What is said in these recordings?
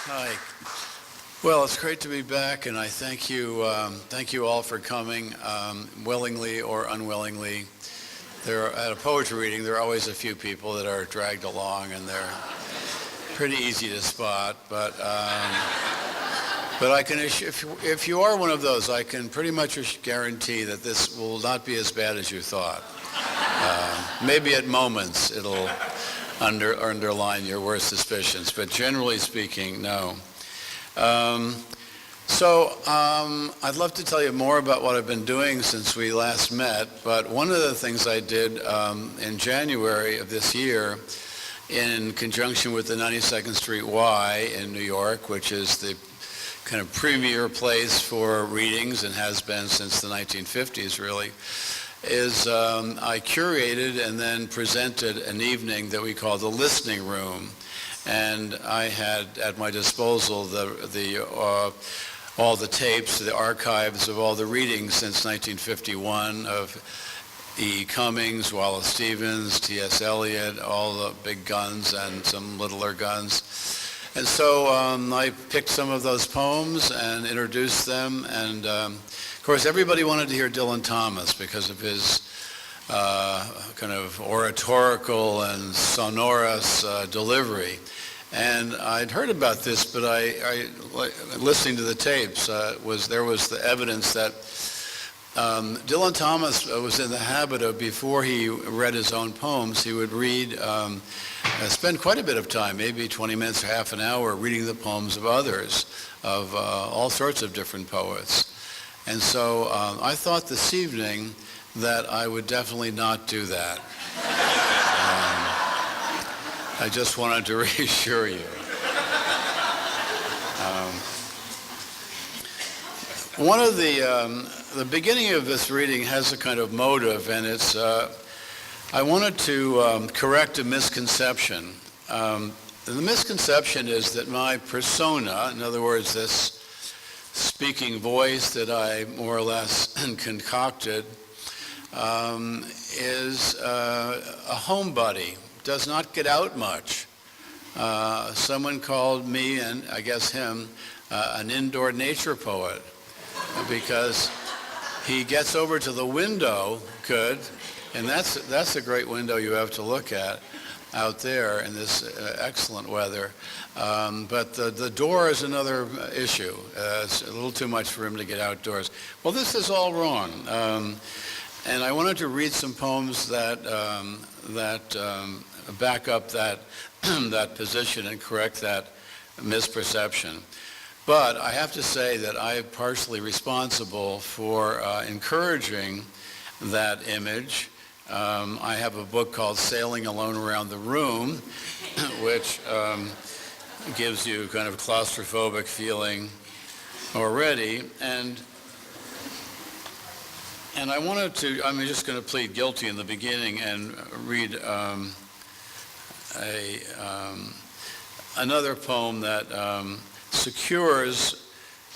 Hi. Well, it's great to be back, and I thank you all for coming, willingly or unwillingly. At a poetry reading, there are always a few people that are dragged along, and they're pretty easy to spot. But I can, if you are one of those, I can pretty much guarantee that this will not be as bad as you thought. Maybe at moments it'll underline your worst suspicions, but generally speaking, no. I'd love to tell you more about what I've been doing since we last met, but one of the things I did in January of this year, in conjunction with the 92nd Street Y in New York, which is the kind of premier place for readings and has been since the 1950s really, is I curated and then presented an evening that we call the Listening Room. And I had at my disposal all the tapes, the archives of all the readings since 1951 of E. Cummings, Wallace Stevens, T.S. Eliot, all the big guns and some littler guns. And so I picked some of those poems and introduced them. And of course, everybody wanted to hear Dylan Thomas because of his kind of oratorical and sonorous delivery. And I'd heard about this, but listening to the tapes, there was the evidence that Dylan Thomas was in the habit of, before he read his own poems, he would read, spend quite a bit of time, maybe 20 minutes or half an hour, reading the poems of others, of all sorts of different poets. And so I thought this evening that I would definitely not do that. I just wanted to reassure you. One of the beginning of this reading has a kind of motive, and it's, I wanted to correct a misconception. The misconception is that my persona, in other words, this speaking voice that I more or less concocted, is a homebody, does not get out much. Someone called me, and I guess him, an indoor nature poet, because he gets over to the window good, and that's a great window you have to look at out there in this excellent weather. But the door is another issue. It's a little too much for him to get outdoors. Well, this is all wrong. And I wanted to read some poems that back up that position and correct that misperception. But I have to say that I'm partially responsible for encouraging that image. I have a book called Sailing Alone Around the Room, which gives you kind of claustrophobic feeling already. And I wanted to, I'm just going to plead guilty in the beginning and read another poem that secures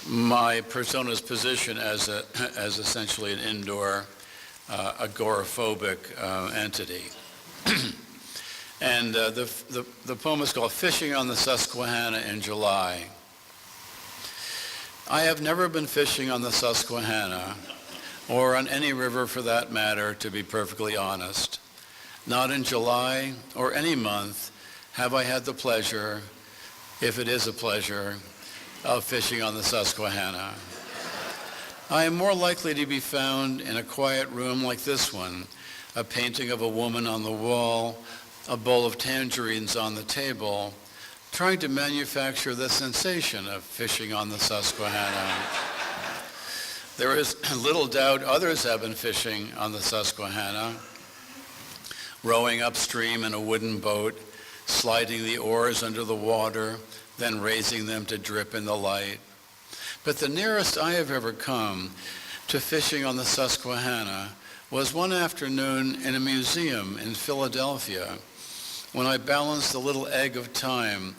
my persona's position as essentially an indoor agoraphobic entity. And the poem is called Fishing on the Susquehanna in July. I have never been fishing on the Susquehanna, or on any river for that matter, to be perfectly honest. Not in July or any month have I had the pleasure, if it is a pleasure, of fishing on the Susquehanna. I am more likely to be found in a quiet room like this one, a painting of a woman on the wall, a bowl of tangerines on the table, trying to manufacture the sensation of fishing on the Susquehanna. There is little doubt others have been fishing on the Susquehanna, rowing upstream in a wooden boat, sliding the oars under the water, then raising them to drip in the light. But the nearest I have ever come to fishing on the Susquehanna was one afternoon in a museum in Philadelphia, when I balanced the little egg of time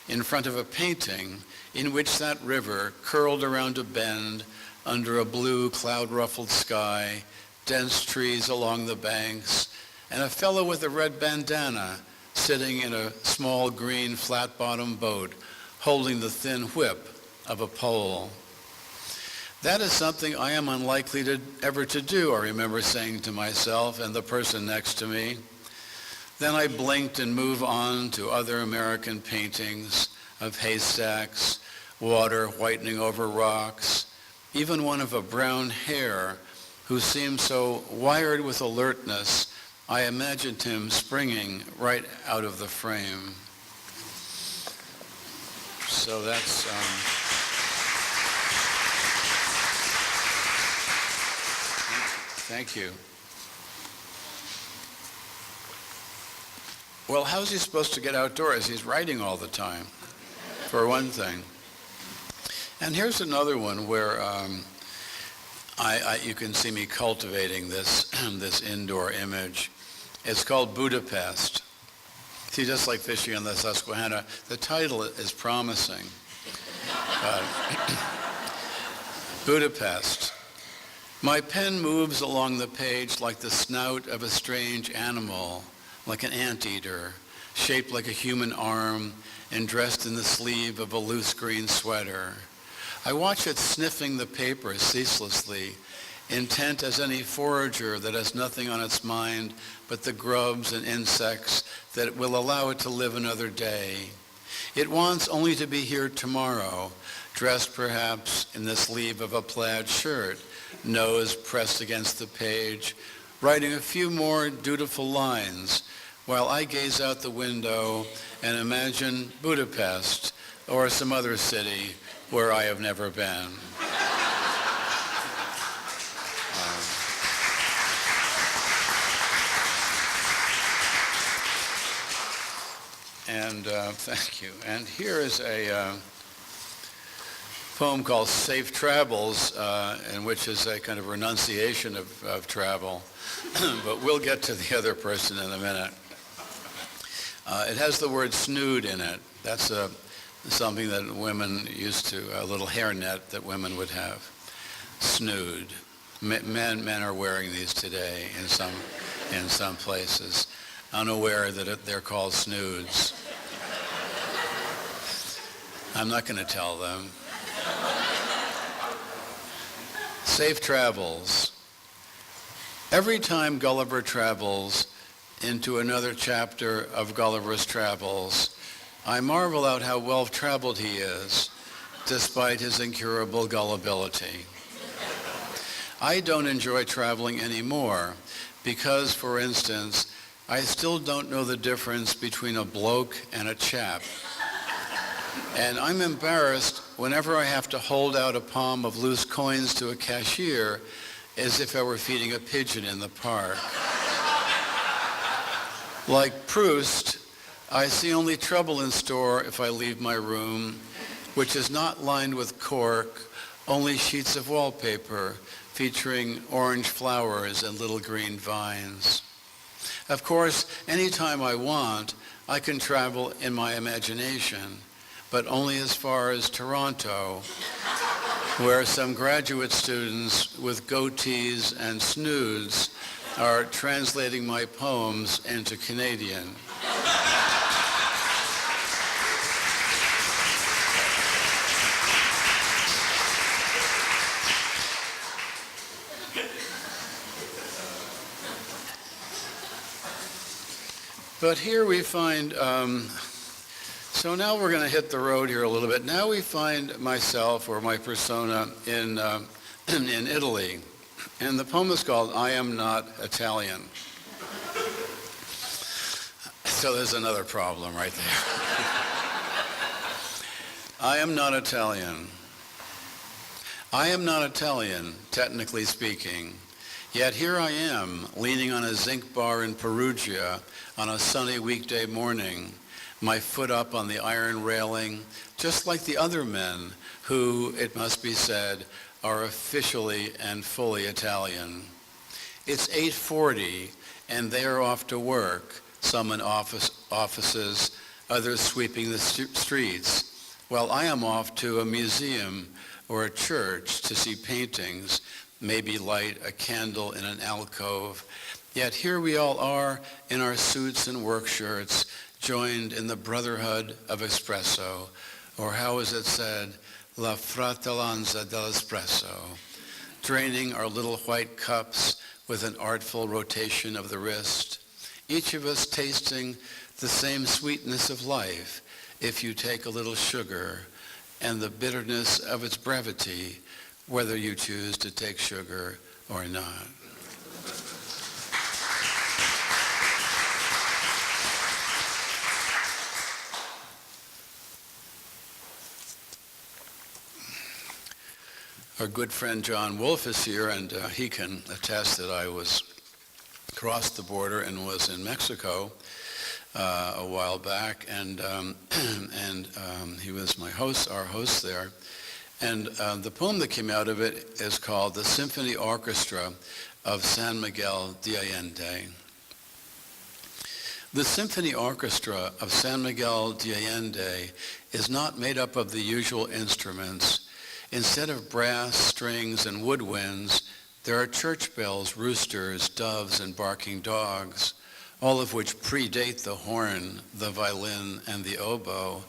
in front of a painting in which that river curled around a bend under a blue cloud-ruffled sky, dense trees along the banks, and a fellow with a red bandana sitting in a small green flat-bottomed boat holding the thin whip of a pole. That is something I am unlikely to ever to do, I remember saying to myself and the person next to me. Then I blinked and moved on to other American paintings of haystacks, water whitening over rocks, even one of a brown hare who seemed so wired with alertness, I imagined him springing right out of the frame. So that's... Thank you. Well, how's he supposed to get outdoors? He's writing all the time, for one thing. And here's another one where you can see me cultivating this, this indoor image. It's called Budapest. See, just like fishing on the Susquehanna, the title is promising. Budapest. My pen moves along the page like the snout of a strange animal, like an anteater, shaped like a human arm and dressed in the sleeve of a loose green sweater. I watch it sniffing the paper ceaselessly, intent as any forager that has nothing on its mind but the grubs and insects that will allow it to live another day. It wants only to be here tomorrow, dressed perhaps in the sleeve of a plaid shirt, nose pressed against the page, writing a few more dutiful lines while I gaze out the window and imagine Budapest or some other city where I have never been. Thank you. And here is a poem called Safe Travels, in which is a kind of renunciation of travel. But we'll get to the other person in a minute. It has the word snood in it. That's something that women used to, a little hairnet that women would have. Snood. Men are wearing these today in some places, unaware that they're called snoods. I'm not going to tell them. Safe travels. Every time Gulliver travels into another chapter of Gulliver's Travels, I marvel out how well-traveled he is, despite his incurable gullibility. I don't enjoy traveling anymore because, for instance, I still don't know the difference between a bloke and a chap. And I'm embarrassed whenever I have to hold out a palm of loose coins to a cashier as if I were feeding a pigeon in the park. Like Proust, I see only trouble in store if I leave my room, which is not lined with cork, only sheets of wallpaper featuring orange flowers and little green vines. Of course, anytime I want, I can travel in my imagination, but only as far as Toronto, where some graduate students with goatees and snoods are translating my poems into Canadian. But here we find, so now we're going to hit the road here a little bit. Now we find myself or my persona in Italy. And the poem is called I Am Not Italian. So there's another problem right there. I am not Italian. I am not Italian, technically speaking. Yet here I am, leaning on a zinc bar in Perugia on a sunny weekday morning, my foot up on the iron railing, just like the other men who, it must be said, are officially and fully Italian. It's 8:40, and they are off to work, some in offices, others sweeping the streets, while I am off to a museum or a church to see paintings, maybe light a candle in an alcove. Yet here we all are in our suits and work shirts, joined in the brotherhood of espresso, or how is it said, la fratellanza dell'espresso, draining our little white cups with an artful rotation of the wrist, each of us tasting the same sweetness of life if you take a little sugar, and the bitterness of its brevity, whether you choose to take sugar or not. Our good friend John Wolfe is here, and he can attest that I crossed the border and was in Mexico a while back, and he was our host there. And the poem that came out of it is called The Symphony Orchestra of San Miguel de Allende. The Symphony Orchestra of San Miguel de Allende is not made up of the usual instruments. Instead of brass, strings, and woodwinds, there are church bells, roosters, doves, and barking dogs, all of which predate the horn, the violin, and the oboe,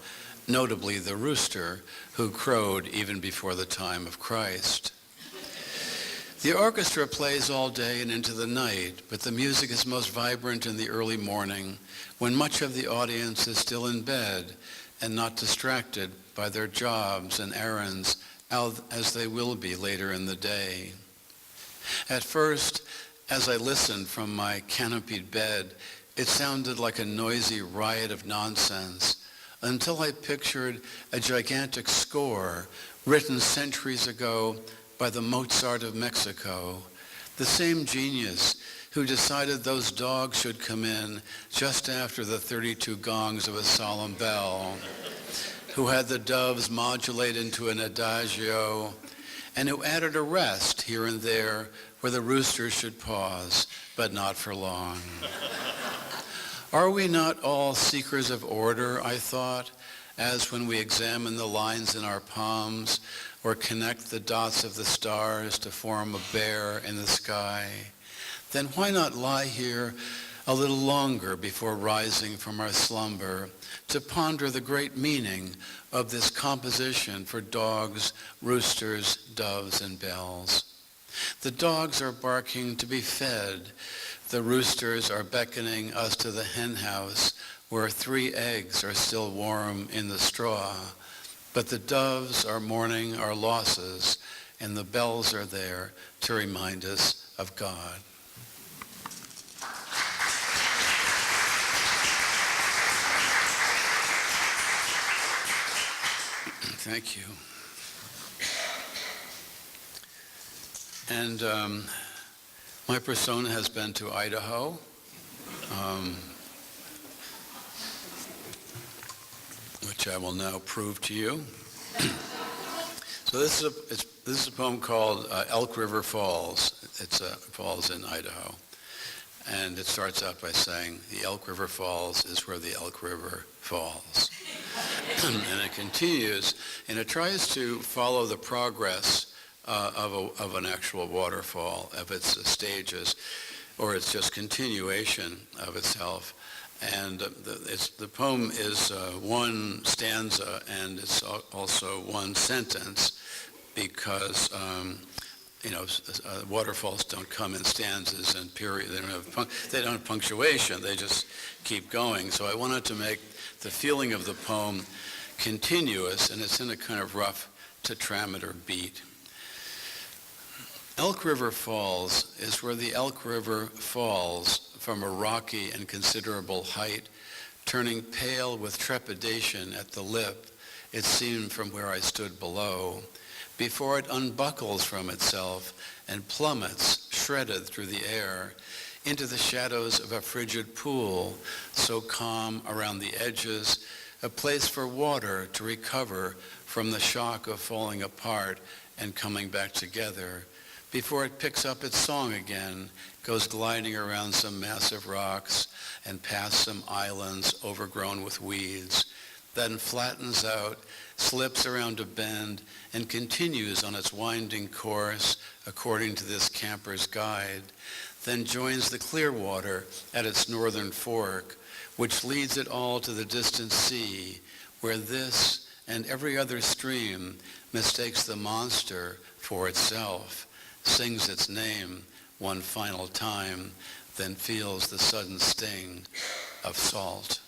notably the rooster, who crowed even before the time of Christ. The orchestra plays all day and into the night, but the music is most vibrant in the early morning, when much of the audience is still in bed and not distracted by their jobs and errands, as they will be later in the day. At first, as I listened from my canopied bed, it sounded like a noisy riot of nonsense, until I pictured a gigantic score written centuries ago by the Mozart of Mexico, the same genius who decided those dogs should come in just after the 32 gongs of a solemn bell, who had the doves modulate into an adagio, and who added a rest here and there where the roosters should pause, but not for long. Are we not all seekers of order, I thought, as when we examine the lines in our palms or connect the dots of the stars to form a bear in the sky? Then why not lie here a little longer before rising from our slumber to ponder the great meaning of this composition for dogs, roosters, doves, and bells. The dogs are barking to be fed. The roosters are beckoning us to the hen house where 3 eggs are still warm in the straw. But the doves are mourning our losses, and the bells are there to remind us of God. Thank you. And my persona has been to Idaho. Which I will now prove to you. So this is a poem called Elk River Falls. It's falls in Idaho. And it starts out by saying, the Elk River Falls is where the Elk River falls. And it continues, and it tries to follow the progress of an actual waterfall, of its stages, or it's just continuation of itself. And the poem is one stanza, and it's also one sentence, because waterfalls don't come in stanzas and period. They don't have punctuation. They just keep going. So I wanted to make the feeling of the poem continuous, and it's in a kind of rough tetrameter beat. Elk River Falls is where the Elk River falls from a rocky and considerable height, turning pale with trepidation at the lip, it seemed from where I stood below, before it unbuckles from itself and plummets, shredded through the air, into the shadows of a frigid pool, so calm around the edges, a place for water to recover from the shock of falling apart and coming back together, before it picks up its song again, goes gliding around some massive rocks and past some islands overgrown with weeds, then flattens out, slips around a bend, and continues on its winding course according to this camper's guide, then joins the Clearwater at its northern fork, which leads it all to the distant sea, where this and every other stream mistakes the monster for itself, sings its name one final time, then feels the sudden sting of salt.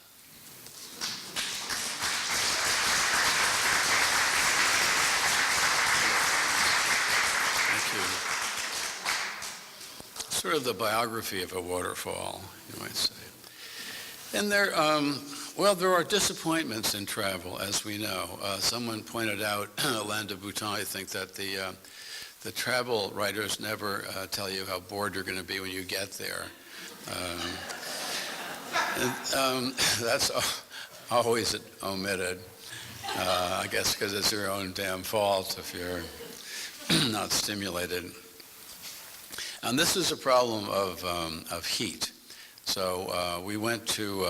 Thank you. Sort of the biography of a waterfall, you might say. And there are disappointments in travel, as we know. Someone pointed out, Allende, I think, that the travel writers never tell you how bored you're going to be when you get there. That's always omitted, I guess, because it's your own damn fault if you're not stimulated. And this is a problem of heat. So we went to,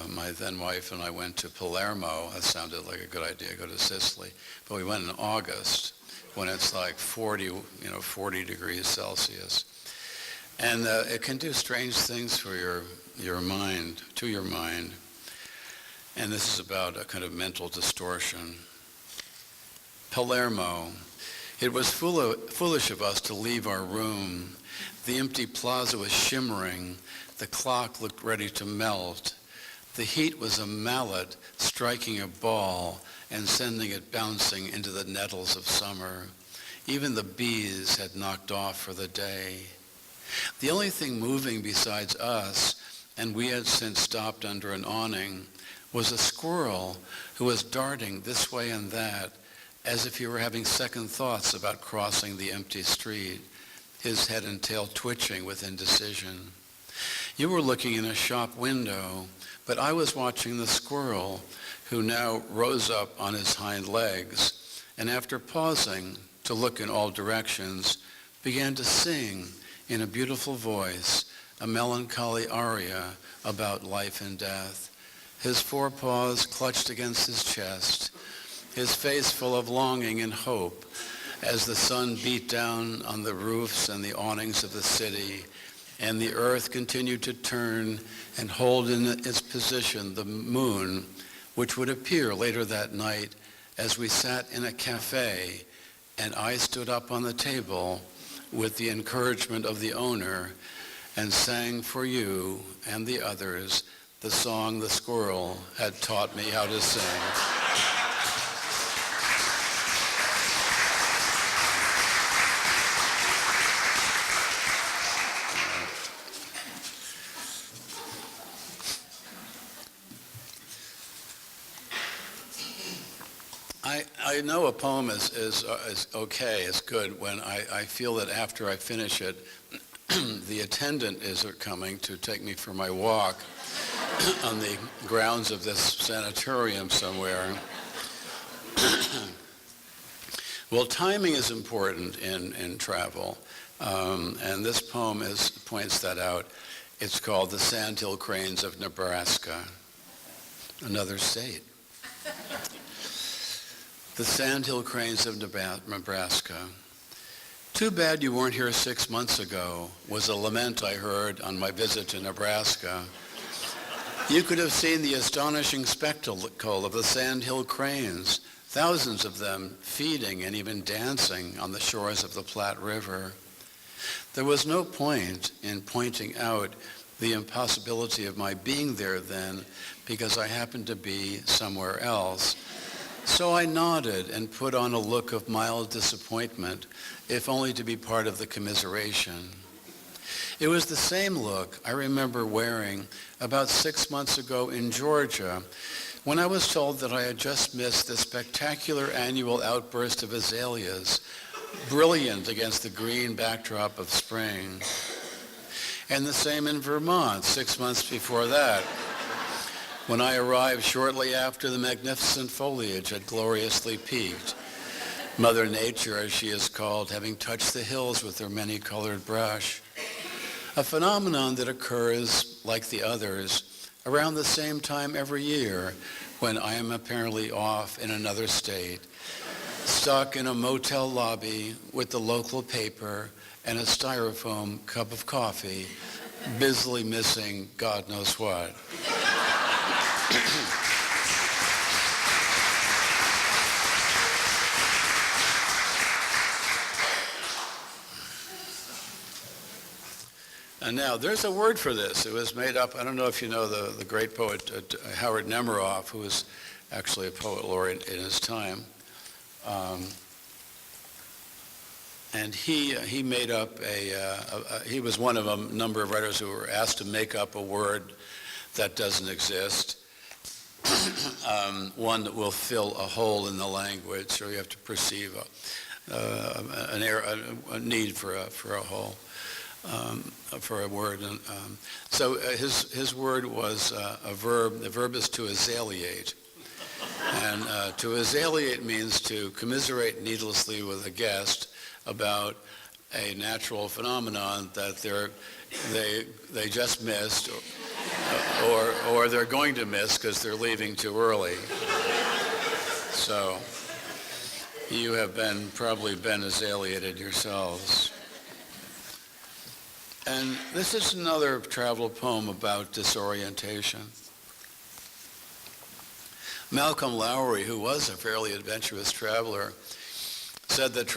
my then wife and I went to Palermo. That sounded like a good idea, go to Sicily. But we went in August when it's like 40 degrees Celsius. And it can do strange things for your mind, to your mind. And this is about a kind of mental distortion. Palermo. It was foolish of us to leave our room. The empty plaza was shimmering. The clock looked ready to melt. The heat was a mallet striking a ball and sending it bouncing into the nettles of summer. Even the bees had knocked off for the day. The only thing moving besides us, and we had since stopped under an awning, was a squirrel who was darting this way and that, as if he were having second thoughts about crossing the empty street, his head and tail twitching with indecision. You were looking in a shop window, but I was watching the squirrel, who now rose up on his hind legs, and after pausing to look in all directions, began to sing in a beautiful voice a melancholy aria about life and death. His forepaws clutched against his chest, his face full of longing and hope as the sun beat down on the roofs and the awnings of the city, and the earth continued to turn and hold in its position the moon, which would appear later that night as we sat in a cafe and I stood up on the table with the encouragement of the owner and sang for you and the others the song the squirrel had taught me how to sing. I know a poem is okay, is good, when I feel that after I finish it, the attendant is coming to take me for my walk on the grounds of this sanatorium somewhere. Well, timing is important in travel, and this poem points that out. It's called The Sandhill Cranes of Nebraska, another state. The Sandhill Cranes of Nebraska. Too bad you weren't here 6 months ago, was a lament I heard on my visit to Nebraska. You could have seen the astonishing spectacle of the Sandhill cranes, thousands of them feeding and even dancing on the shores of the Platte River. There was no point in pointing out the impossibility of my being there then, because I happened to be somewhere else. So I nodded and put on a look of mild disappointment, if only to be part of the commiseration. It was the same look I remember wearing about 6 months ago in Georgia, when I was told that I had just missed the spectacular annual outburst of azaleas, brilliant against the green backdrop of spring. And the same in Vermont 6 months before that, when I arrived shortly after the magnificent foliage had gloriously peaked, Mother Nature, as she is called, having touched the hills with her many-colored brush. A phenomenon that occurs, like the others, around the same time every year, when I am apparently off in another state, stuck in a motel lobby with the local paper and a styrofoam cup of coffee, busily missing God knows what. And now, there's a word for this. It was made up, I don't know if you know the great poet Howard Nemeroff, who was actually a poet laureate in his time. And he made up he was one of a number of writers who were asked to make up a word that doesn't exist, one that will fill a hole in the language, so you have to perceive a need for a hole, for a word. So his word was a verb. The verb is to azaleate. And to azaleate means to commiserate needlessly with a guest about a natural phenomenon that they just missed, or they're going to miss because they're leaving too early. So you have probably been azaleated yourselves. And this is another travel poem about disorientation. Malcolm Lowry, who was a fairly adventurous traveler, said that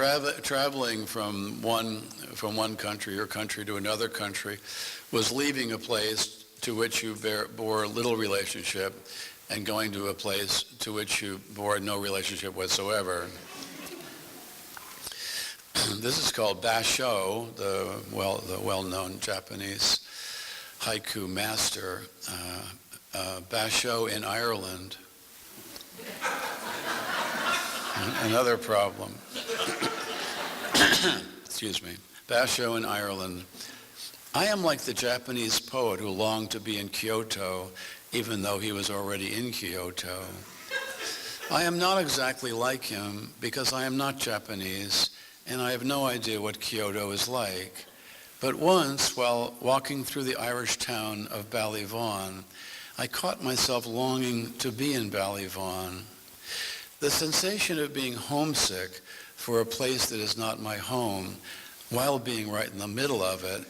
traveling from one country or country to another country was leaving a place to which you bore little relationship and going to a place to which you bore no relationship whatsoever. This is called Basho, the well-known Japanese haiku master. Basho in Ireland. Another problem. Excuse me. Basho in Ireland. I am like the Japanese poet who longed to be in Kyoto, even though he was already in Kyoto. I am not exactly like him because I am not Japanese, and I have no idea what Kyoto is like. But once, while walking through the Irish town of Ballyvaughan, I caught myself longing to be in Ballyvaughan. The sensation of being homesick for a place that is not my home, while being right in the middle of it,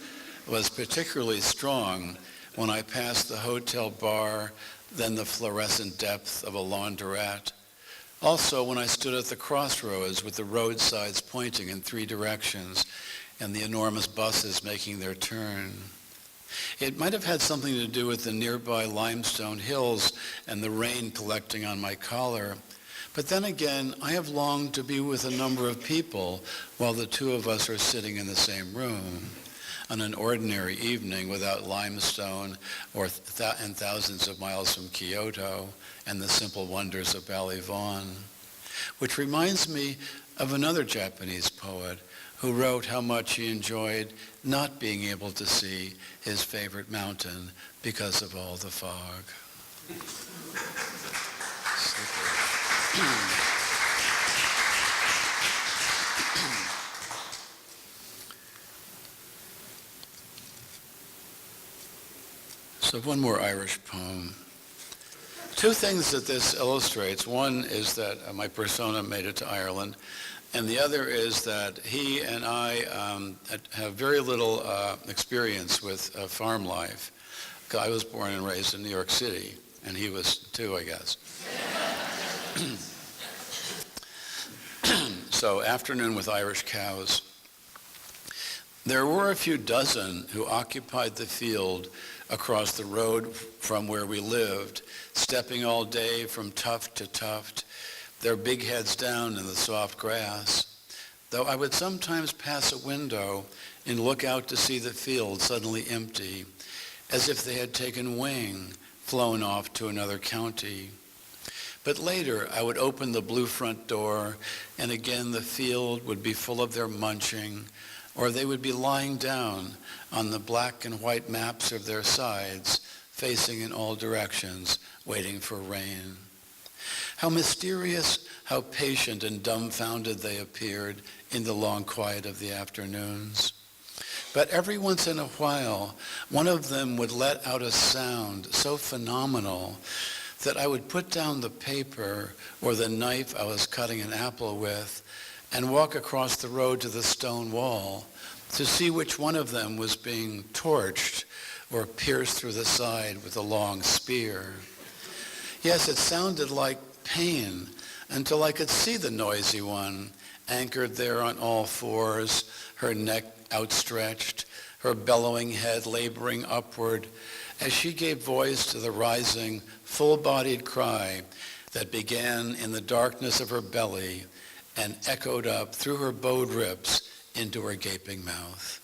was particularly strong when I passed the hotel bar, then the fluorescent depth of a laundrette. Also, when I stood at the crossroads with the roadsides pointing in three directions and the enormous buses making their turn. It might have had something to do with the nearby limestone hills and the rain collecting on my collar. But then again, I have longed to be with a number of people while the two of us are sitting in the same room on an ordinary evening without limestone and thousands of miles from Kyoto and the simple wonders of Ballyvaughan. Which reminds me of another Japanese poet who wrote how much he enjoyed not being able to see his favorite mountain because of all the fog. So one more Irish poem. Two things that this illustrates. One is that my persona made it to Ireland, and the other is that he and I have very little experience with farm life. I was born and raised in New York City, and he was too, I guess. So, afternoon with Irish cows. There were a few dozen who occupied the field across the road from where we lived, stepping all day from tuft to tuft, their big heads down in the soft grass. Though I would sometimes pass a window and look out to see the field suddenly empty, as if they had taken wing, flown off to another county. But later, I would open the blue front door, and again the field would be full of their munching, or they would be lying down on the black and white maps of their sides, facing in all directions, waiting for rain. How mysterious, how patient and dumbfounded they appeared in the long quiet of the afternoons. But every once in a while, one of them would let out a sound so phenomenal that I would put down the paper or the knife I was cutting an apple with and walk across the road to the stone wall to see which one of them was being torched or pierced through the side with a long spear. Yes, it sounded like pain until I could see the noisy one, anchored there on all fours, her neck outstretched, her bellowing head laboring upward as she gave voice to the rising, full-bodied cry that began in the darkness of her belly and echoed up through her bowed ribs into her gaping mouth.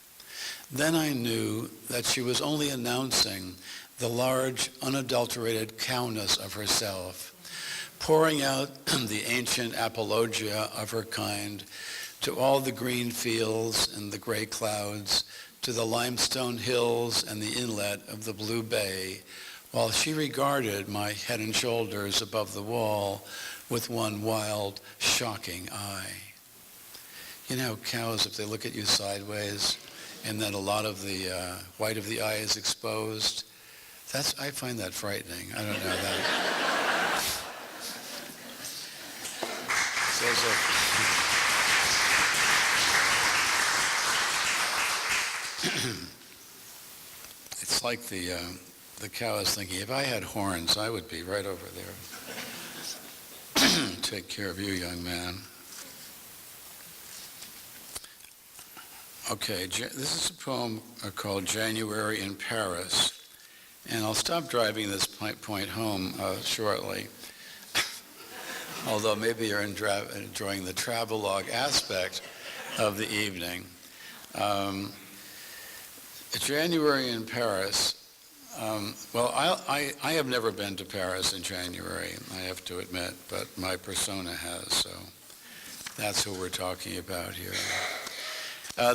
Then I knew that she was only announcing the large, unadulterated cowness of herself, pouring out the ancient apologia of her kind to all the green fields and the gray clouds, to the limestone hills and the inlet of the blue bay, while she regarded my head and shoulders above the wall with one wild, shocking eye. You know how cows, if they look at you sideways, and then a lot of the white of the eye is exposed, I find that frightening. I don't know that. It's like the cow is thinking, if I had horns, I would be right over there. Take care of you, young man. Okay, this is a poem called January in Paris. And I'll stop driving this point home shortly. Although maybe you're enjoying the travelogue aspect of the evening. January in Paris. I have never been to Paris in January, I have to admit, but my persona has, so that's who we're talking about here.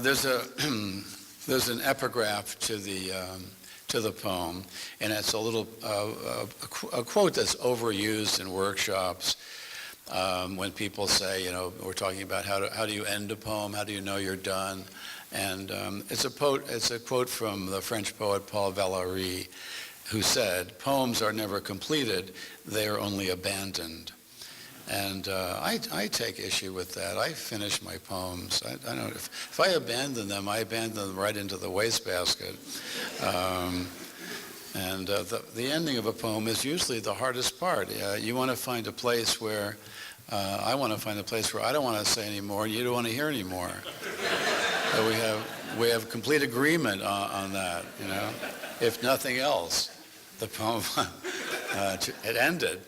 There's an epigraph to the poem, and it's a little a quote that's overused in workshops when people say, we're talking about how do you end a poem, how do you know you're done, and it's a quote from the French poet Paul Valéry, who said, "Poems are never completed; they are only abandoned." And I take issue with that. I finish my poems. I don't. If I abandon them, I abandon them right into the wastebasket. The ending of a poem is usually the hardest part. You want to find a place where I want to find a place where I don't want to say anymore, and you don't want to hear anymore. So we have complete agreement on that. If nothing else, the poem it ended.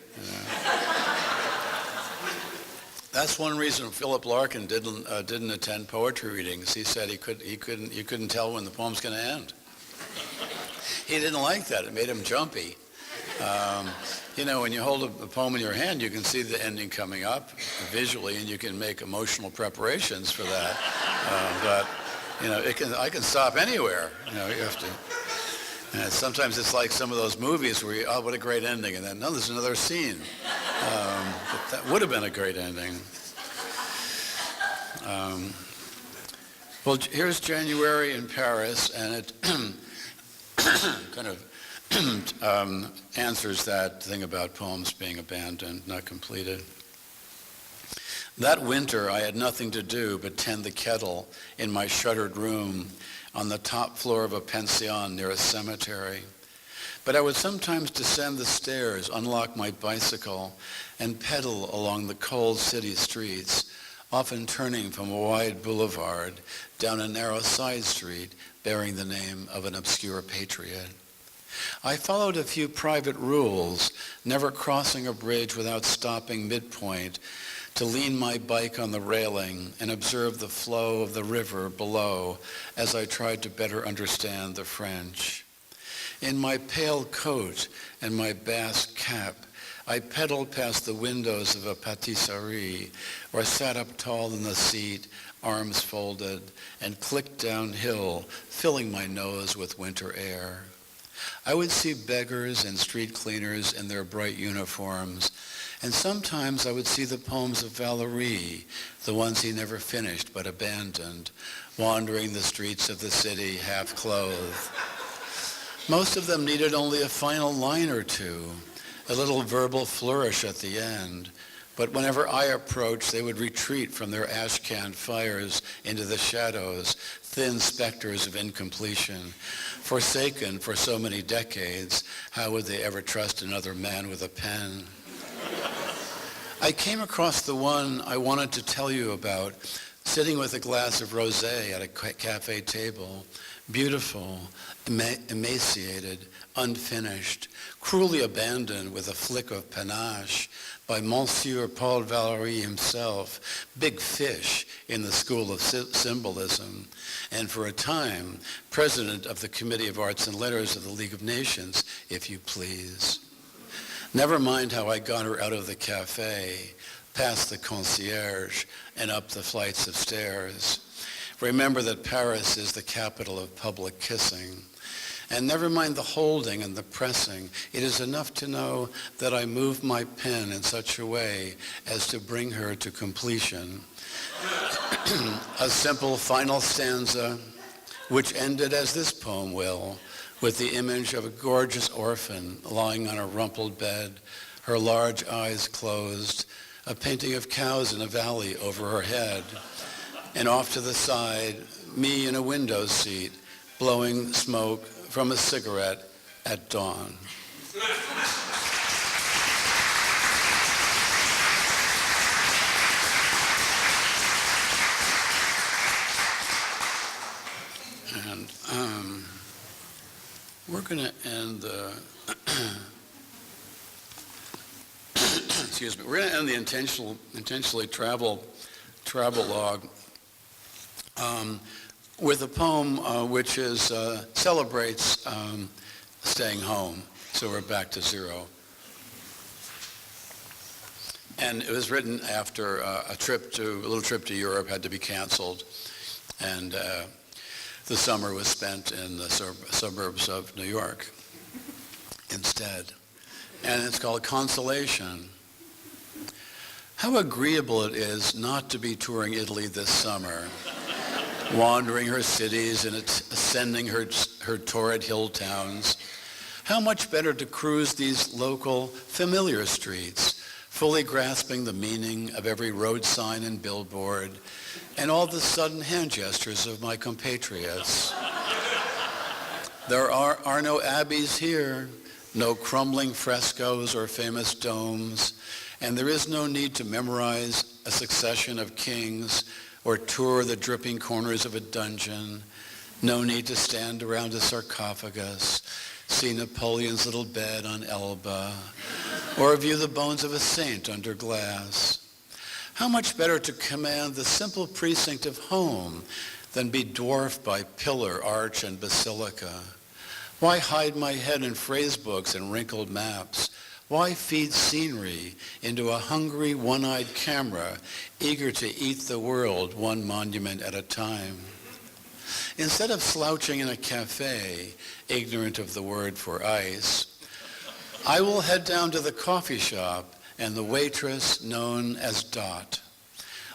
That's one reason Philip Larkin didn't attend poetry readings. He said you couldn't tell when the poem's going to end. He didn't like that. It made him jumpy. When you hold a poem in your hand, you can see the ending coming up visually, and you can make emotional preparations for that. But I can stop anywhere. You have to. And sometimes it's like some of those movies where what a great ending, and then no, there's another scene. But that would have been a great ending. Here's January in Paris, and it kind of answers that thing about poems being abandoned, not completed. That winter, I had nothing to do but tend the kettle in my shuttered room on the top floor of a pension near a cemetery. But I would sometimes descend the stairs, unlock my bicycle, and pedal along the cold city streets, often turning from a wide boulevard down a narrow side street bearing the name of an obscure patriot. I followed a few private rules, never crossing a bridge without stopping midpoint to lean my bike on the railing and observe the flow of the river below as I tried to better understand the French. In my pale coat and my Basque cap, I pedaled past the windows of a pâtisserie or sat up tall in the seat, arms folded, and clicked downhill, filling my nose with winter air. I would see beggars and street cleaners in their bright uniforms, and sometimes I would see the poems of Valéry, the ones he never finished but abandoned, wandering the streets of the city half-clothed. Most of them needed only a final line or two, a little verbal flourish at the end, but whenever I approached, they would retreat from their ash-can fires into the shadows, thin specters of incompletion. Forsaken for so many decades, how would they ever trust another man with a pen? I came across the one I wanted to tell you about sitting with a glass of rosé at a cafe table, beautiful, emaciated, unfinished, cruelly abandoned with a flick of panache by Monsieur Paul Valéry himself, big fish in the school of symbolism, and for a time, president of the Committee of Arts and Letters of the League of Nations, if you please. Never mind how I got her out of the cafe, past the concierge, and up the flights of stairs. Remember that Paris is the capital of public kissing. And never mind the holding and the pressing. It is enough to know that I moved my pen in such a way as to bring her to completion. A simple final stanza, which ended as this poem will, with the image of a gorgeous orphan lying on a rumpled bed, her large eyes closed, a painting of cows in a valley over her head, and off to the side, me in a window seat, blowing smoke from a cigarette at dawn. And we're going to end the excuse me. We're going to end the intentionally travelogue with a poem which celebrates staying home. So we're back to zero. And it was written after a little trip to Europe had to be canceled, and the summer was spent in the suburbs of New York instead. And it's called Consolation. How agreeable it is not to be touring Italy this summer, wandering her cities and ascending her torrid hill towns. How much better to cruise these local, familiar streets, fully grasping the meaning of every road sign and billboard, and all the sudden hand gestures of my compatriots. There are no abbeys here, no crumbling frescoes or famous domes, and there is no need to memorize a succession of kings or tour the dripping corners of a dungeon. No need to stand around a sarcophagus, see Napoleon's little bed on Elba, or view the bones of a saint under glass. How much better to command the simple precinct of home than be dwarfed by pillar, arch, and basilica? Why hide my head in phrase books and wrinkled maps? Why feed scenery into a hungry, one-eyed camera, eager to eat the world one monument at a time? Instead of slouching in a cafe, ignorant of the word for ice, I will head down to the coffee shop and the waitress known as Dot.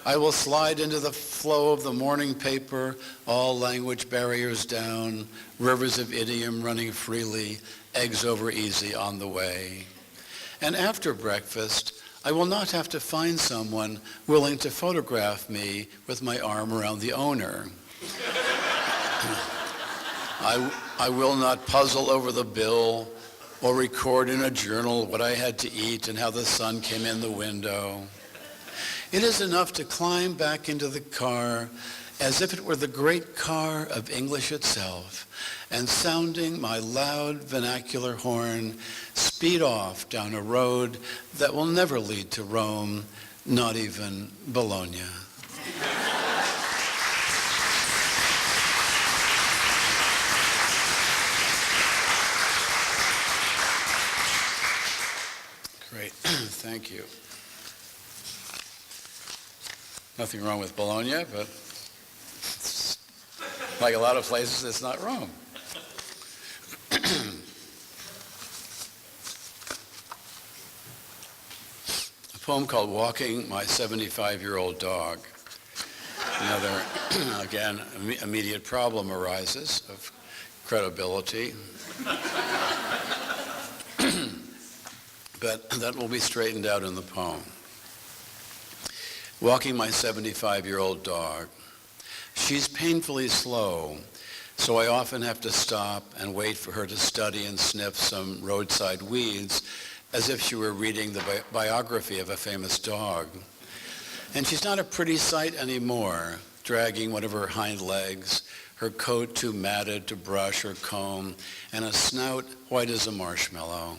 I will slide into the flow of the morning paper, all language barriers down, rivers of idiom running freely, eggs over easy on the way. And after breakfast, I will not have to find someone willing to photograph me with my arm around the owner. I will not puzzle over the bill or record in a journal what I had to eat and how the sun came in the window. It is enough to climb back into the car as if it were the great car of English itself, and sounding my loud vernacular horn, speed off down a road that will never lead to Rome, not even Bologna. Great, thank you. Nothing wrong with Bologna, but like a lot of places, it's not Rome. A poem called Walking My 75-Year-Old Dog. Another, again, immediate problem arises of credibility. But that will be straightened out in the poem. Walking my 75-year-old dog. She's painfully slow, so I often have to stop and wait for her to study and sniff some roadside weeds as if she were reading the biography of a famous dog. And she's not a pretty sight anymore, dragging one of her hind legs, her coat too matted to brush or comb, and a snout white as a marshmallow.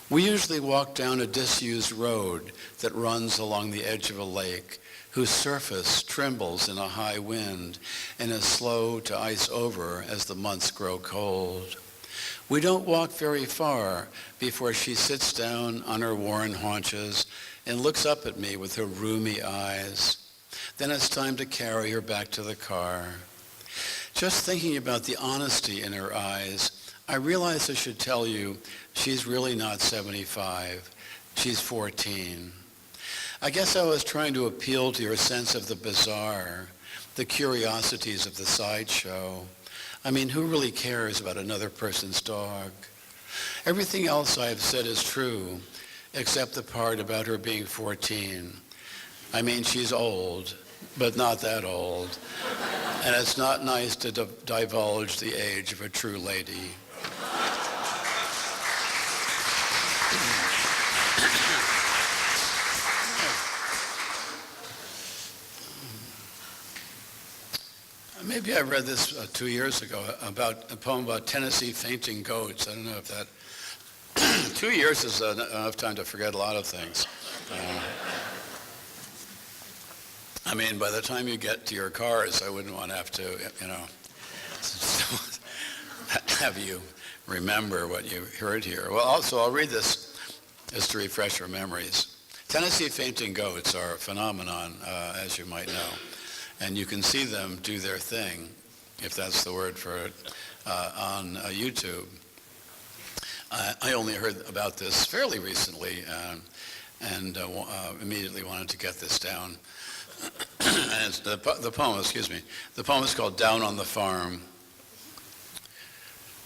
We usually walk down a disused road that runs along the edge of a lake, whose surface trembles in a high wind and is slow to ice over as the months grow cold. We don't walk very far before she sits down on her worn haunches and looks up at me with her rheumy eyes. Then it's time to carry her back to the car. Just thinking about the honesty in her eyes, I realize I should tell you she's really not 75. She's 14. I guess I was trying to appeal to your sense of the bizarre, the curiosities of the sideshow. I mean, who really cares about another person's dog? Everything else I have said is true, except the part about her being 14. I mean, she's old, but not that old. And it's not nice to divulge the age of a true lady. Maybe I read this 2 years ago, about a poem about Tennessee fainting goats. I don't know if that... 2 years is enough time to forget a lot of things. I mean, by the time you get to your cars, I wouldn't want to have to, have you remember what you heard here. Well, also, I'll read this just to refresh your memories. Tennessee fainting goats are a phenomenon, as you might know. And you can see them do their thing, if that's the word for it, on YouTube. I only heard about this fairly recently and immediately wanted to get this down. And it's the poem is called Down on the Farm.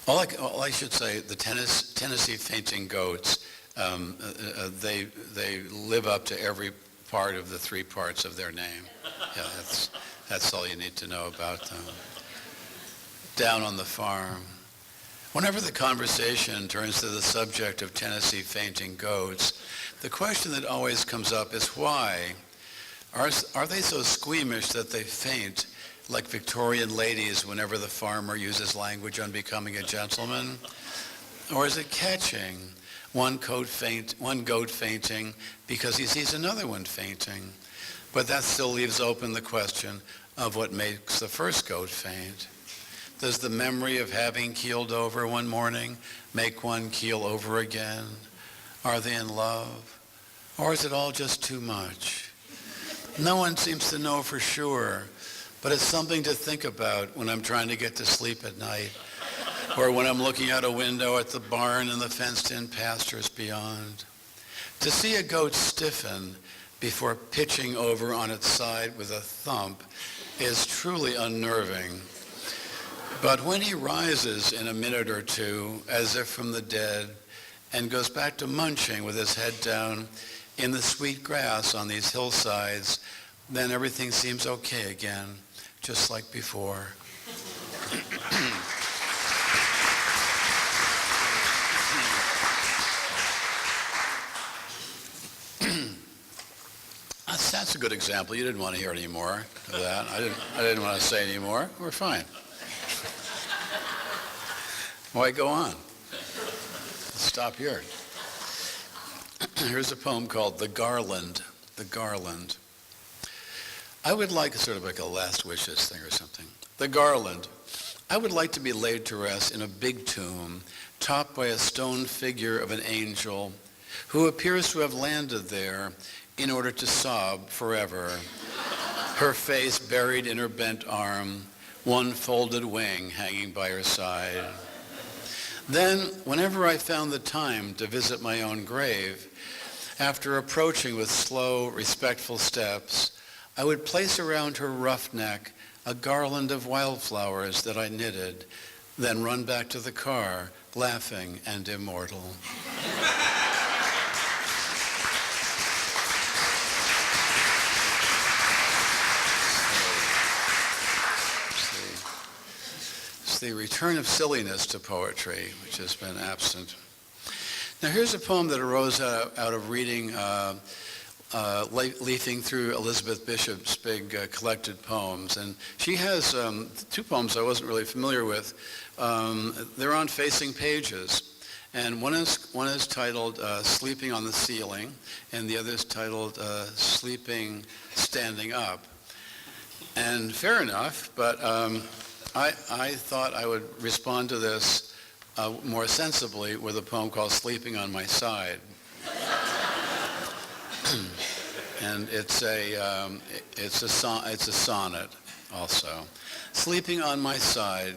All I should say, the Tennessee fainting goats, they live up to every part of the three parts of their name. Yeah, that's all you need to know about them. Down on the farm. Whenever the conversation turns to the subject of Tennessee fainting goats, the question that always comes up is why? Are they so squeamish that they faint like Victorian ladies whenever the farmer uses language on becoming a gentleman? Or is it catching one goat fainting because he sees another one fainting? But that still leaves open the question of what makes the first goat faint. Does the memory of having keeled over one morning make one keel over again? Are they in love? Or is it all just too much? No one seems to know for sure, but it's something to think about when I'm trying to get to sleep at night, or when I'm looking out a window at the barn and the fenced-in pastures beyond. To see a goat stiffen before pitching over on its side with a thump is truly unnerving. But when he rises in a minute or two, as if from the dead, and goes back to munching with his head down in the sweet grass on these hillsides, then everything seems okay again, just like before. That's a good example. You didn't want to hear any more of that. I didn't want to say any more. We're fine. Why go on? Let's stop here. Here's a poem called The Garland. The Garland. I would like, sort of like a last wishes thing or something. The Garland. I would like to be laid to rest in a big tomb, topped by a stone figure of an angel who appears to have landed there in order to sob forever, her face buried in her bent arm, one folded wing hanging by her side. Then, whenever I found the time to visit my own grave, after approaching with slow, respectful steps, I would place around her rough neck a garland of wildflowers that I knitted, then run back to the car, laughing and immortal. It's the return of silliness to poetry, which has been absent. Now here's a poem that arose out of reading leafing through Elizabeth Bishop's big collected poems. And she has two poems I wasn't really familiar with. They're on facing pages. And one is titled Sleeping on the Ceiling, and the other is titled Sleeping Standing Up. And fair enough, but I thought I would respond to this more sensibly with a poem called Sleeping on My Side. And it's a sonnet also. Sleeping on my side.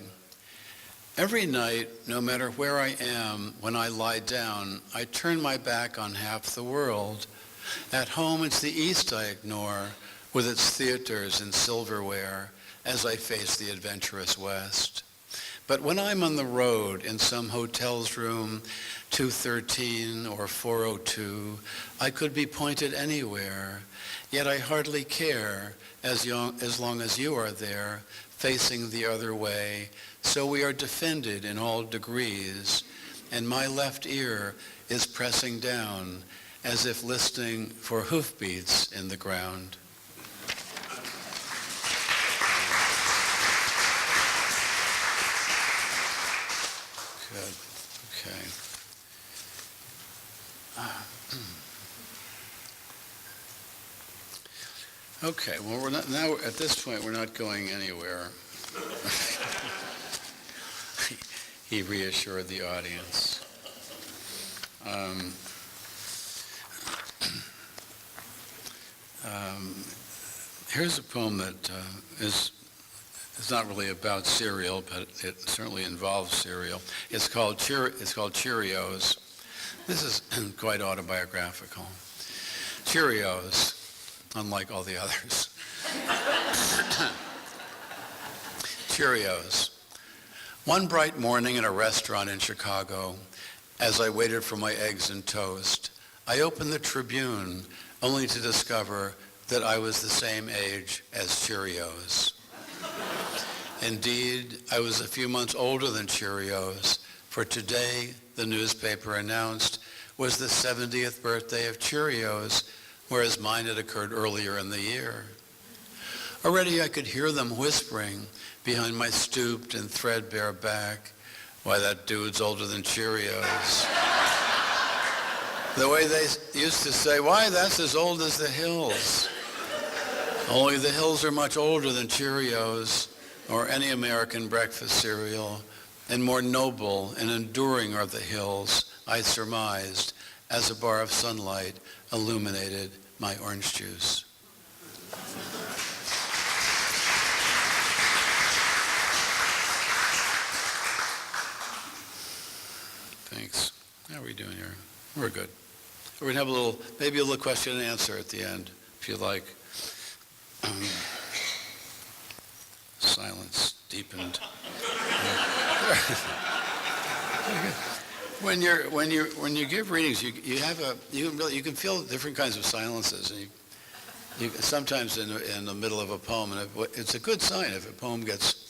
Every night, no matter where I am, when I lie down, I turn my back on half the world. At home, it's the East I ignore, with its theaters and silverware, as I face the adventurous West. But when I'm on the road in some hotel's room, 213 or 402, I could be pointed anywhere, yet I hardly care as long as you are there, facing the other way. So we are defended in all degrees, and my left ear is pressing down as if listening for hoofbeats in the ground. Good. Okay. Okay, well, we're not, now at this point, we're not going anywhere. He reassured the audience. Here's a poem that is not really about cereal, but it certainly involves cereal. It's called Cheerios. This is quite autobiographical. Cheerios, unlike all the others. Cheerios. One bright morning in a restaurant in Chicago, as I waited for my eggs and toast, I opened the Tribune only to discover that I was the same age as Cheerios. Indeed, I was a few months older than Cheerios, for today, the newspaper announced, was the 70th birthday of Cheerios, whereas mine had occurred earlier in the year. Already I could hear them whispering behind my stooped and threadbare back, why, that dude's older than Cheerios. The way they used to say, why, that's as old as the hills. Only the hills are much older than Cheerios or any American breakfast cereal, and more noble and enduring are the hills, I surmised, as a bar of sunlight illuminated my orange juice. Thanks. How are we doing here? We're good. We're going to have maybe a little question and answer at the end, if you like. Silence deepened. When you give readings, you can feel different kinds of silences, and you sometimes in the middle of a poem, and it's a good sign if a poem gets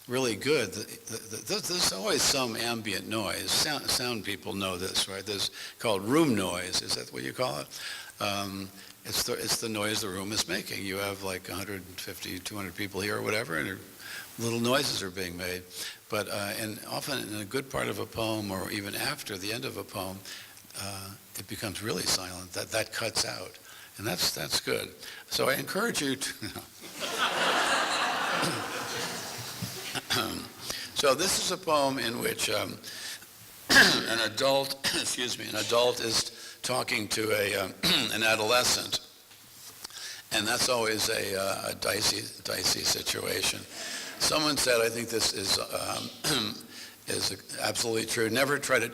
really good. There's always some ambient noise. Sound people know this, right? There's called room noise. Is that what you call it? It's the noise the room is making. You have like 150, 200 people here or whatever, and little noises are being made. But and often in a good part of a poem, or even after the end of a poem, it becomes really silent. That cuts out, and that's good. So I encourage you to. So this is a poem in which an adult is talking to an adolescent, and that's always a dicey situation. Someone said, I think this is absolutely true. Never try to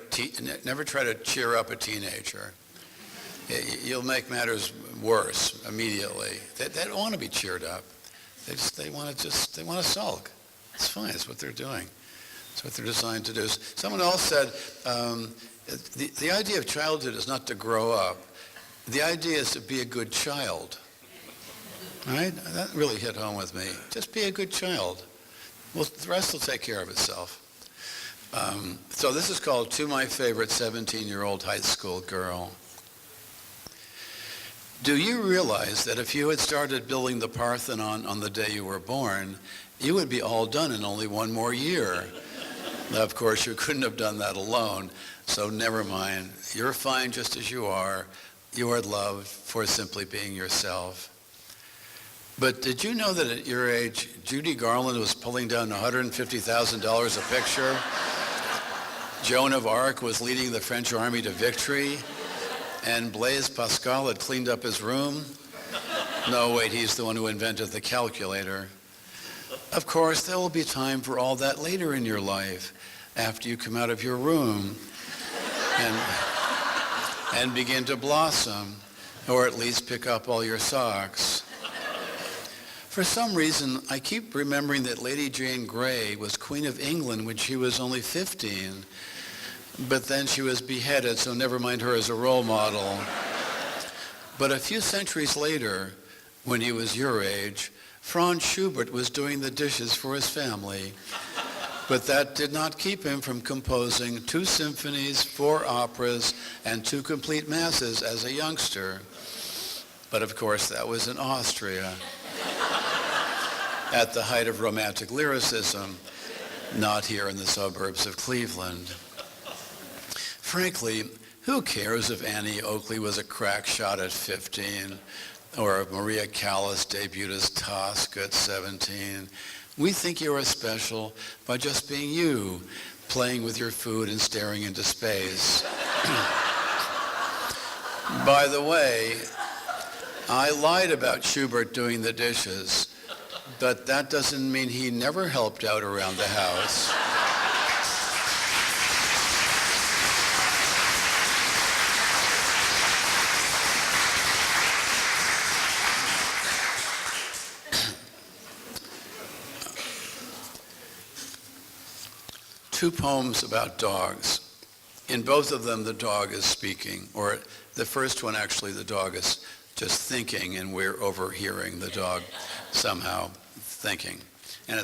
cheer up a teenager. You'll make matters worse immediately. They don't want to be cheered up. They want to sulk. It's fine. It's what they're doing. It's what they're designed to do. Someone else said, the idea of childhood is not to grow up. The idea is to be a good child. Right? That really hit home with me. Just be a good child. Well, the rest will take care of itself. So this is called To My Favorite 17-Year-Old High School Girl. Do you realize that if you had started building the Parthenon on the day you were born, you would be all done in only one more year? Now, of course, you couldn't have done that alone, so never mind. You're fine just as you are. You are loved for simply being yourself. But did you know that at your age, Judy Garland was pulling down $150,000 a picture? Joan of Arc was leading the French army to victory? And Blaise Pascal had cleaned up his room? No, wait, he's the one who invented the calculator. Of course, there will be time for all that later in your life, after you come out of your room and begin to blossom, or at least pick up all your socks. For some reason, I keep remembering that Lady Jane Grey was Queen of England when she was only 15, but then she was beheaded, so never mind her as a role model. But a few centuries later, when he was your age, Franz Schubert was doing the dishes for his family. But that did not keep him from composing 2 symphonies, 4 operas, and 2 complete masses as a youngster. But of course, that was in Austria, at the height of romantic lyricism, not here in the suburbs of Cleveland. Frankly, who cares if Annie Oakley was a crack shot at 15, or if Maria Callas debuted as Tosca at 17? We think you are special by just being you, playing with your food and staring into space. By the way, I lied about Schubert doing the dishes, but that doesn't mean he never helped out around the house. Two poems about dogs. In both of them, the dog is speaking, or the first one, actually, the dog is just thinking, and we're overhearing the dog somehow thinking. And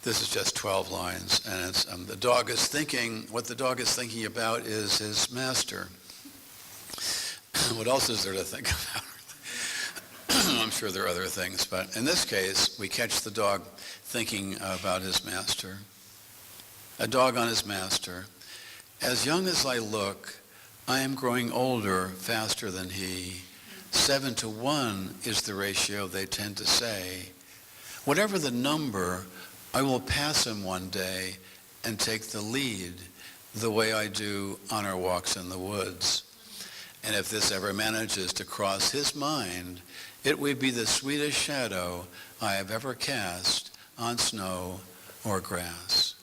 this is just 12 lines, and it's the dog is thinking. What the dog is thinking about is his master. What else is there to think about? I'm sure there are other things, but in this case, we catch the dog thinking about his master. A dog on his master. As young as I look, I am growing older faster than he. 7-to-1 is the ratio they tend to say. Whatever the number, I will pass him one day and take the lead, the way I do on our walks in the woods. And if this ever manages to cross his mind, it would be the sweetest shadow I have ever cast on snow or grass.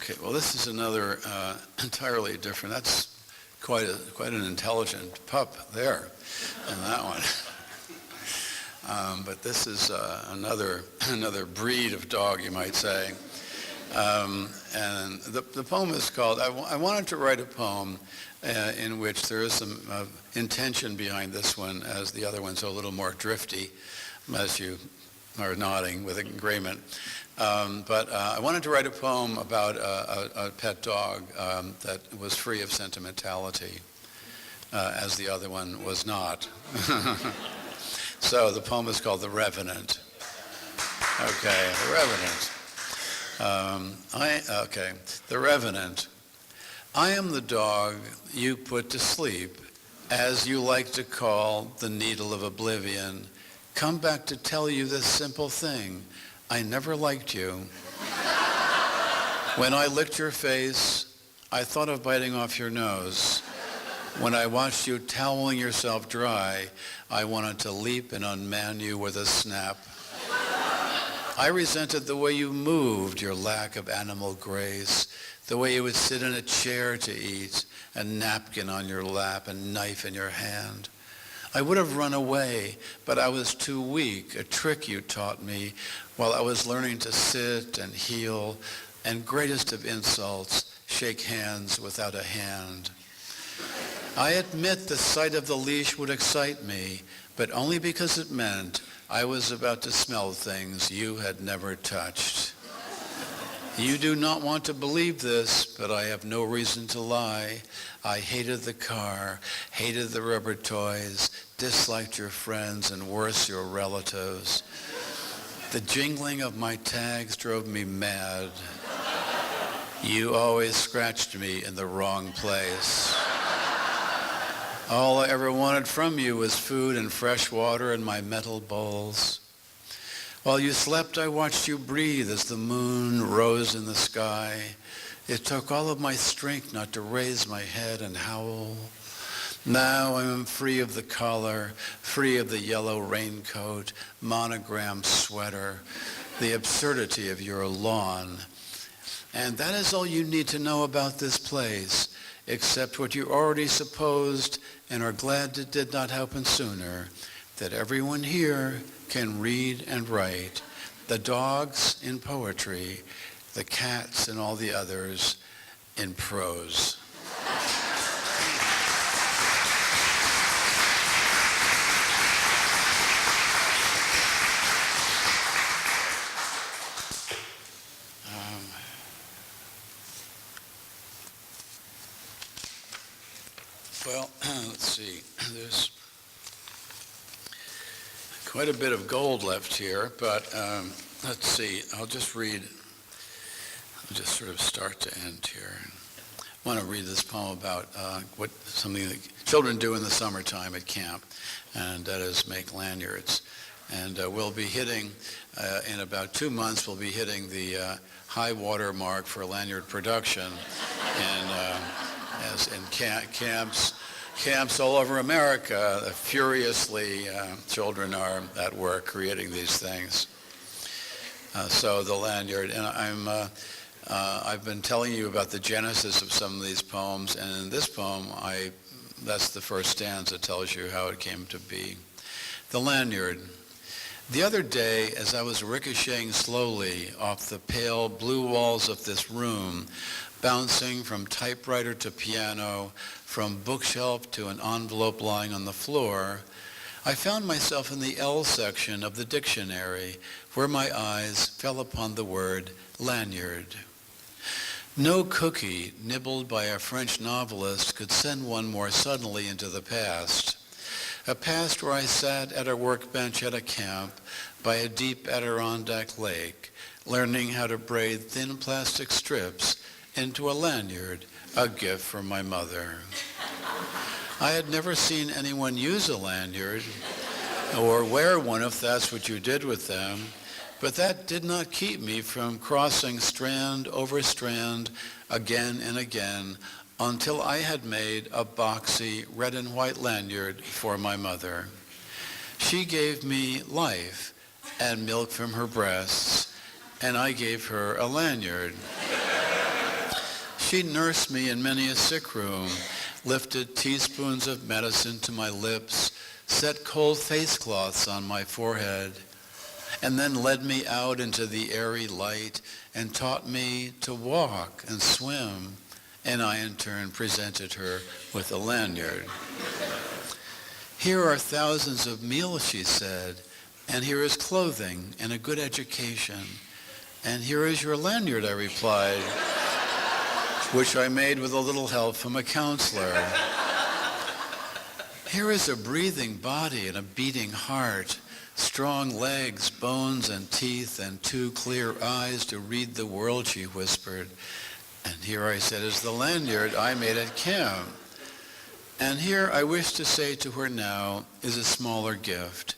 Okay, well, this is another entirely different. That's quite an intelligent pup there in that one. But this is another breed of dog, you might say. And the poem is called, I wanted to write a poem in which there is some intention behind this one, as the other one's a little more drifty, as you are nodding with agreement. But I wanted to write a poem about a pet dog that was free of sentimentality, as the other one was not. So the poem is called The Revenant. Okay, The Revenant. The Revenant. I am the dog you put to sleep, as you like to call the needle of oblivion. Come back to tell you this simple thing. I never liked you. When I licked your face, I thought of biting off your nose. When I watched you toweling yourself dry, I wanted to leap and unman you with a snap. I resented the way you moved, your lack of animal grace, the way you would sit in a chair to eat, a napkin on your lap, a knife in your hand. I would have run away, but I was too weak, a trick you taught me while I was learning to sit and heel, and greatest of insults, shake hands without a hand. I admit the sight of the leash would excite me, but only because it meant I was about to smell things you had never touched. You do not want to believe this, but I have no reason to lie. I hated the car, hated the rubber toys, disliked your friends, and worse, your relatives. The jingling of my tags drove me mad. You always scratched me in the wrong place. All I ever wanted from you was food and fresh water in my metal bowls. While you slept, I watched you breathe as the moon rose in the sky. It took all of my strength not to raise my head and howl. Now I am free of the collar, free of the yellow raincoat, monogram sweater, the absurdity of your lawn. And that is all you need to know about this place, except what you already supposed and are glad it did not happen sooner, that everyone here can read and write, the dogs in poetry, the cats and all the others in prose. Well, let's see, there's quite a bit of gold left here, but let's see, I'll just sort of start to end here. I want to read this poem about something that children do in the summertime at camp, and that is make lanyards. And we'll be hitting, in about 2 months, we'll be hitting the high water mark for lanyard production. And as in camps all over America, furiously, children are at work creating these things. So the lanyard, and I've been telling you about the genesis of some of these poems, and in this poem, that's the first stanza, tells you how it came to be. The lanyard. The other day, as I was ricocheting slowly off the pale blue walls of this room, bouncing from typewriter to piano, from bookshelf to an envelope lying on the floor, I found myself in the L section of the dictionary, where my eyes fell upon the word lanyard. No cookie nibbled by a French novelist could send one more suddenly into the past. A past where I sat at a workbench at a camp by a deep Adirondack lake, learning how to braid thin plastic strips into a lanyard, a gift from my mother. I had never seen anyone use a lanyard or wear one if that's what you did with them, but that did not keep me from crossing strand over strand again and again until I had made a boxy red and white lanyard for my mother. She gave me life and milk from her breasts, and I gave her a lanyard. She nursed me in many a sick room, lifted teaspoons of medicine to my lips, set cold face cloths on my forehead, and then led me out into the airy light and taught me to walk and swim, and I in turn presented her with a lanyard. Here are thousands of meals, she said, and here is clothing and a good education. And here is your lanyard, I replied, which I made with a little help from a counselor. Here is a breathing body and a beating heart, strong legs, bones and teeth, and 2 clear eyes to read the world, she whispered. And here, I said, is the lanyard I made at camp. And here I wish to say to her now is a smaller gift,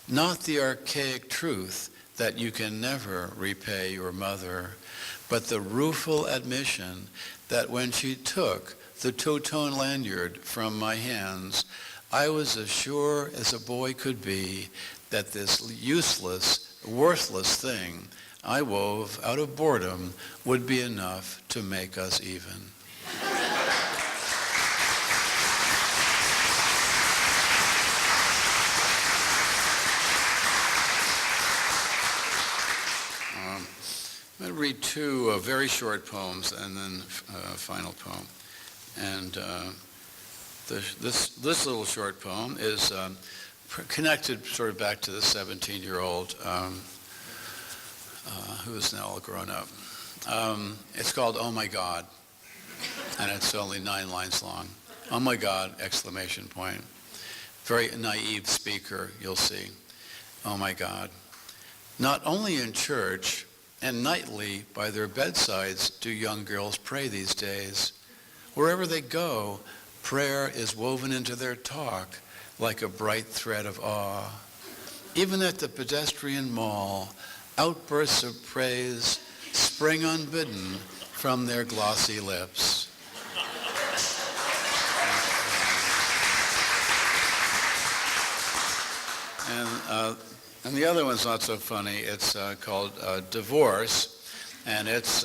not the archaic truth that you can never repay your mother, but the rueful admission that when she took the two-tone lanyard from my hands, I was as sure as a boy could be that this useless, worthless thing I wove out of boredom would be enough to make us even. I'm going to read 2 very short poems and then a final poem. And this little short poem is connected sort of back to the 17-year-old who is now all grown up. It's called Oh My God, and it's only 9 lines long. Oh my God, exclamation point. Very naive speaker, you'll see. Oh my God. Not only in church and nightly by their bedsides do young girls pray these days. Wherever they go, prayer is woven into their talk like a bright thread of awe. Even at the pedestrian mall, outbursts of praise spring unbidden from their glossy lips. And the other one's not so funny. It's called Divorce, and it's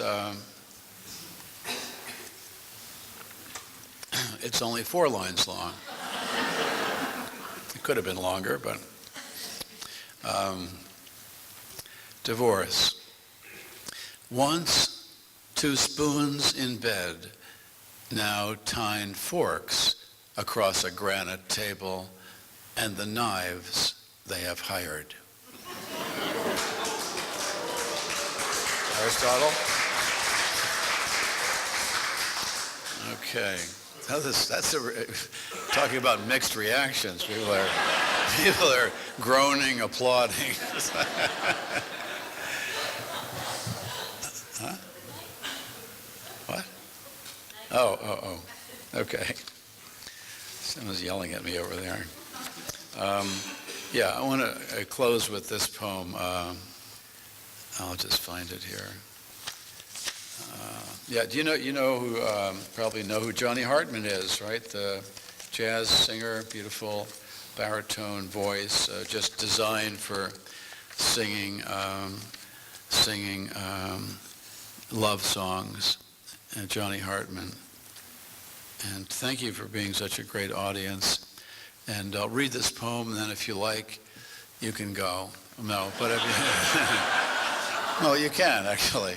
only 4 lines long. It could have been longer, but Divorce. Once 2 spoons in bed, now tined forks across a granite table, and the knives they have hired. Aristotle? Okay. Now talking about mixed reactions. People are groaning, applauding. Huh? What? Oh. Okay. Someone's yelling at me over there. I want to close with this poem. I'll just find it here. Do you know who, probably know who Johnny Hartman is, right? The jazz singer, beautiful baritone voice, just designed for singing love songs. Johnny Hartman. And thank you for being such a great audience. And I'll read this poem, and then if you like, you can go. No, but if you... Well, you can, actually.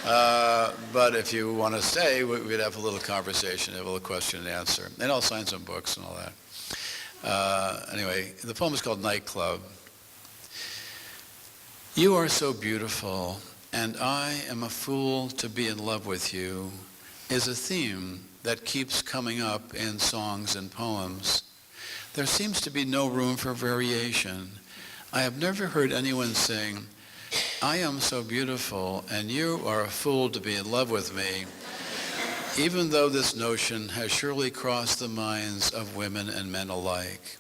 But if you want to stay, we'd have a little conversation, have a little question and answer. And I'll sign some books and all that. Anyway, the poem is called Nightclub. You are so beautiful, and I am a fool to be in love with you, is a theme that keeps coming up in songs and poems. There seems to be no room for variation. I have never heard anyone sing, I am so beautiful and you are a fool to be in love with me, even though this notion has surely crossed the minds of women and men alike.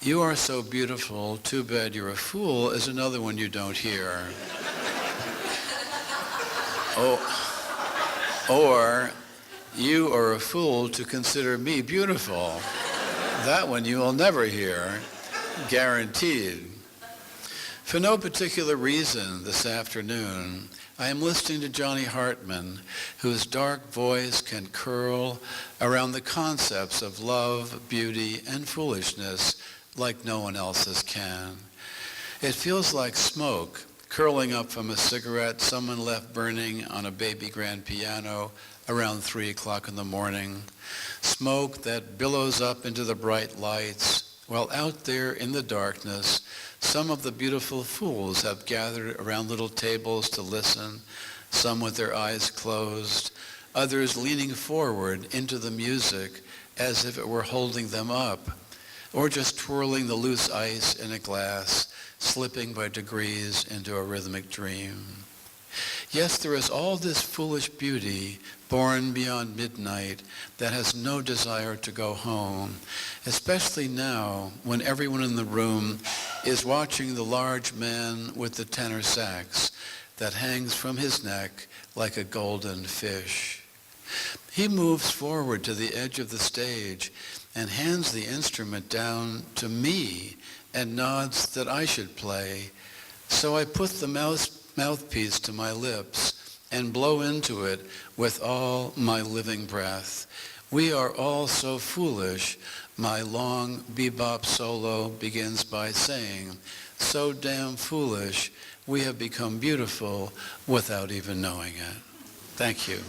You are so beautiful, too bad you're a fool is another one you don't hear. Or you are a fool to consider me beautiful. That one you will never hear, guaranteed. For no particular reason this afternoon, I am listening to Johnny Hartman, whose dark voice can curl around the concepts of love, beauty, and foolishness like no one else's can. It feels like smoke curling up from a cigarette someone left burning on a baby grand piano around 3 o'clock in the morning. Smoke that billows up into the bright lights, while out there in the darkness, some of the beautiful fools have gathered around little tables to listen, some with their eyes closed, others leaning forward into the music as if it were holding them up, or just twirling the loose ice in a glass, slipping by degrees into a rhythmic dream. Yes, there is all this foolish beauty born beyond midnight that has no desire to go home, especially now when everyone in the room is watching the large man with the tenor sax that hangs from his neck like a golden fish. He moves forward to the edge of the stage and hands the instrument down to me and nods that I should play. So I put the mouthpiece to my lips and blow into it with all my living breath. We are all so foolish. My long bebop solo begins by saying, so damn foolish, we have become beautiful without even knowing it. Thank you.